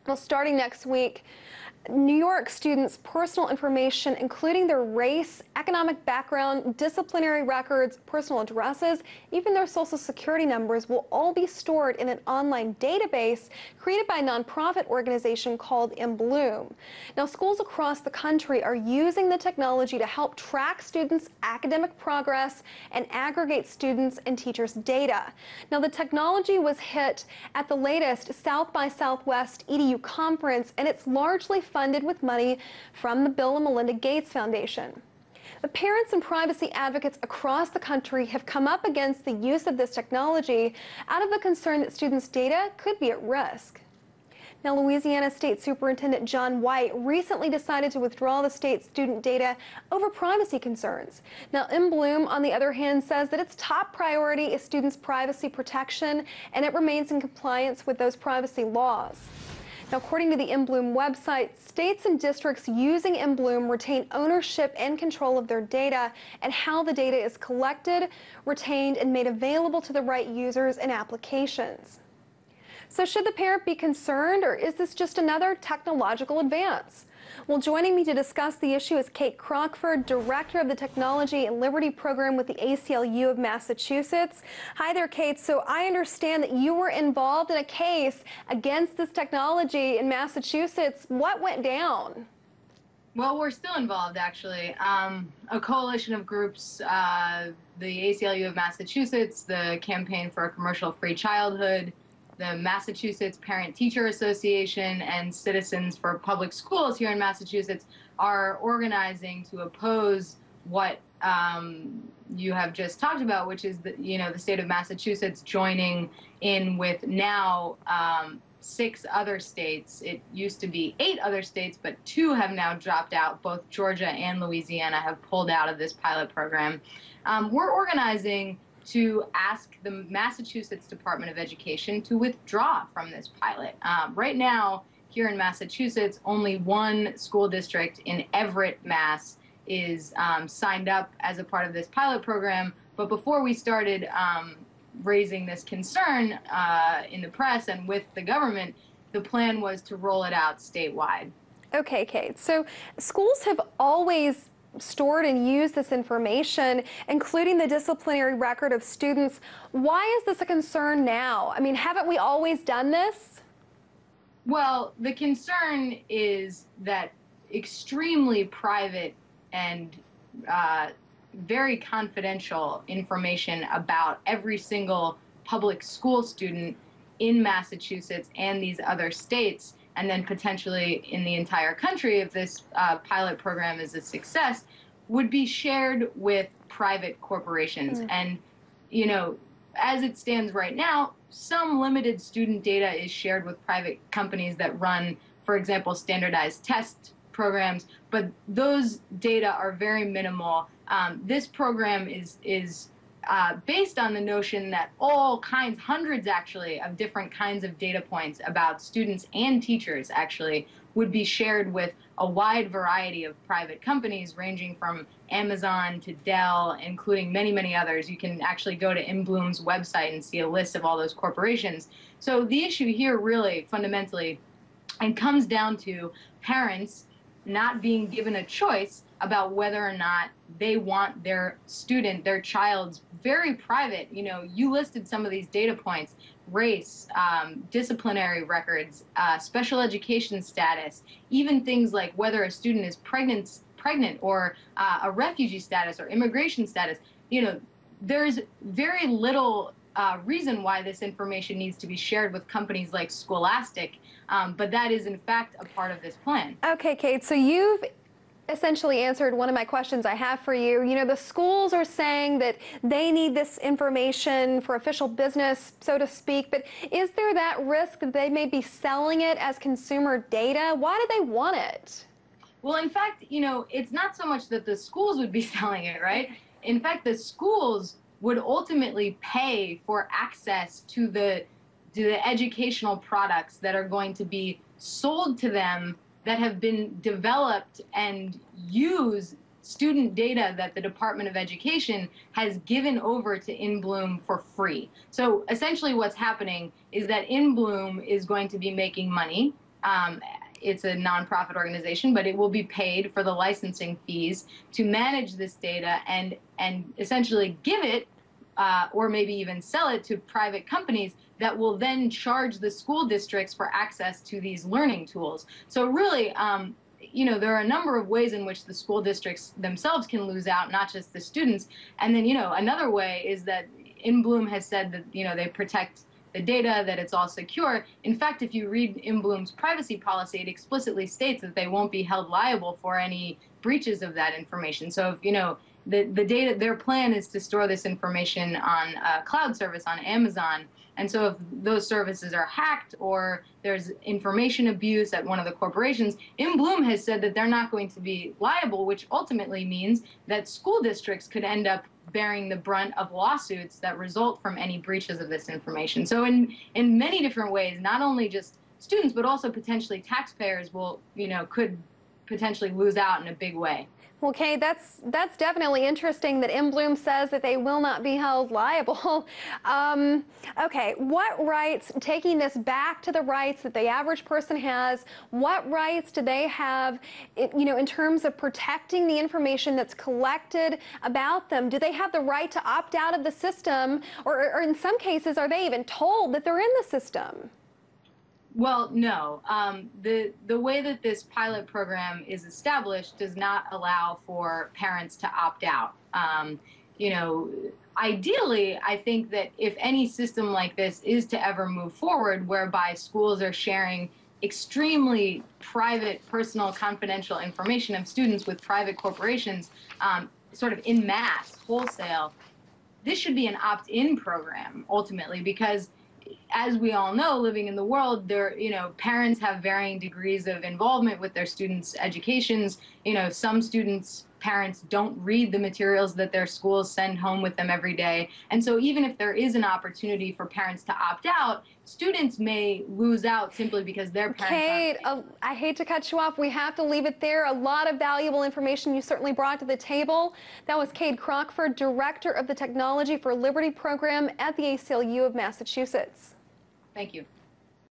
Well, starting next week, New York students' personal information, including their race, economic background, disciplinary records, personal addresses, even their social security numbers, will all be stored in an online database created by a nonprofit organization called In Bloom. Now, schools across the country are using the technology to help track students' academic progress and aggregate students' and teachers' data. Now, the technology was hit at the latest South by Southwest EDU conference, and it's largely funded with money from the Bill and Melinda Gates Foundation. The parents and privacy advocates across the country have come up against the use of this technology out of the concern that students' data could be at risk. Now, Louisiana State Superintendent John White recently decided to withdraw the state's student data over privacy concerns. Now, In Bloom, on the other hand, says that its top priority is students' privacy protection, and it remains in compliance with those privacy laws. Now, according to the In Bloom website, states and districts using In Bloom retain ownership and control of their data and how the data is collected, retained, and made available to the right users and applications. So should the parent be concerned, or is this just another technological advance? Well, joining me to discuss the issue is Kate Crockford, Director of the Technology and Liberty Program with the ACLU of Massachusetts. Hi there, Kate. So I understand that you were involved in a case against this technology in Massachusetts. What went down? Well, we're still involved, actually. A coalition of groups, the ACLU of Massachusetts, the Campaign for a Commercial-Free Childhood, the Massachusetts Parent-Teacher Association, and Citizens for Public Schools here in Massachusetts are organizing to oppose what you have just talked about, which is the state of Massachusetts joining in with now 6 other states. It used to be 8 other states, but 2 have now dropped out. Both Georgia and Louisiana have pulled out of this pilot program. We're organizing to ask the Massachusetts Department of Education to withdraw from this pilot. Right now, here in Massachusetts, only 1 school district in Everett, Mass. is signed up as a part of this pilot program. But before we started raising this concern in the press and with the government, the plan was to roll it out statewide. Okay, Kate. So schools have always stored and used this information, including the disciplinary record of students. Why is this a concern now? I mean, haven't we always done this? Well, the concern is that extremely private and very confidential information about every single public school student in Massachusetts and these other states, and then potentially in the entire country if this pilot program is a success, would be shared with private corporations. And, you know, as it stands right now, some limited student data is shared with private companies that run, for example, standardized test programs, but those data are very minimal. This program is based on the notion that all kinds, hundreds actually, of different kinds of data points about students and teachers actually would be shared with a wide variety of private companies ranging from Amazon to Dell, including many, many others. You can actually go to In Bloom's website and see a list of all those corporations. So the issue here really fundamentally and comes down to parents not being given a choice about whether or not they want their student, their child's very private, you know, you listed some of these data points, race, disciplinary records, special education status, even things like whether a student is pregnant or a refugee status or immigration status. You know, there's very little reason why this information needs to be shared with companies like Scholastic, but that is in fact a part of this plan. Okay, Kate, so you've essentially answered one of my questions I have for you. You know, the schools are saying that they need this information for official business, so to speak, but is there that risk that they may be selling it as consumer data? Why do they want it? Well, in fact, you know, it's not so much that the schools would be selling it, right? In fact, the schools would ultimately pay for access to the educational products that are going to be sold to them that have been developed and use student data that the Department of Education has given over to In Bloom for free. So essentially what's happening is that In Bloom is going to be making money It's a nonprofit organization, but it will be paid for the licensing fees to manage this data and essentially give it or maybe even sell it to private companies that will then charge the school districts for access to these learning tools. So really, you know, there are a number of ways in which the school districts themselves can lose out, not just the students. And then, you know, another way is that InBloom has said that, you know, they protect the data, that it's all secure. In fact, if you read InBloom's privacy policy, it explicitly states that they won't be held liable for any breaches of that information. So if, you know, the data, their plan is to store this information on a cloud service on Amazon. And so if those services are hacked or there's information abuse at one of the corporations, InBloom has said that they're not going to be liable, which ultimately means that school districts could end up bearing the brunt of lawsuits that result from any breaches of this information. So in many different ways, not only just students, but also potentially taxpayers will, you know, could potentially lose out in a big way. Okay, that's definitely interesting that InBloom says that they will not be held liable. Okay, what rights, taking this back to the rights that the average person has, what rights do they have, you know, in terms of protecting the information that's collected about them? Do they have the right to opt out of the system, or in some cases, are they even told that they're in the system? Well, no. The way that this pilot program is established does not allow for parents to opt out. You know, ideally, I think that if any system like this is to ever move forward, whereby schools are sharing extremely private, personal, confidential information of students with private corporations, sort of en masse, wholesale, this should be an opt-in program ultimately, because as we all know, living in the world, there, you know, parents have varying degrees of involvement with their students' educations. You know, some students' parents don't read the materials that their schools send home with them every day. And so even if there is an opportunity for parents to opt out, students may lose out simply because their parents aren't. Kate, I hate to cut you off. We have to leave it there. A lot of valuable information you certainly brought to the table. That was Kate Crockford, Director of the Technology for Liberty program at the ACLU of Massachusetts. Thank you.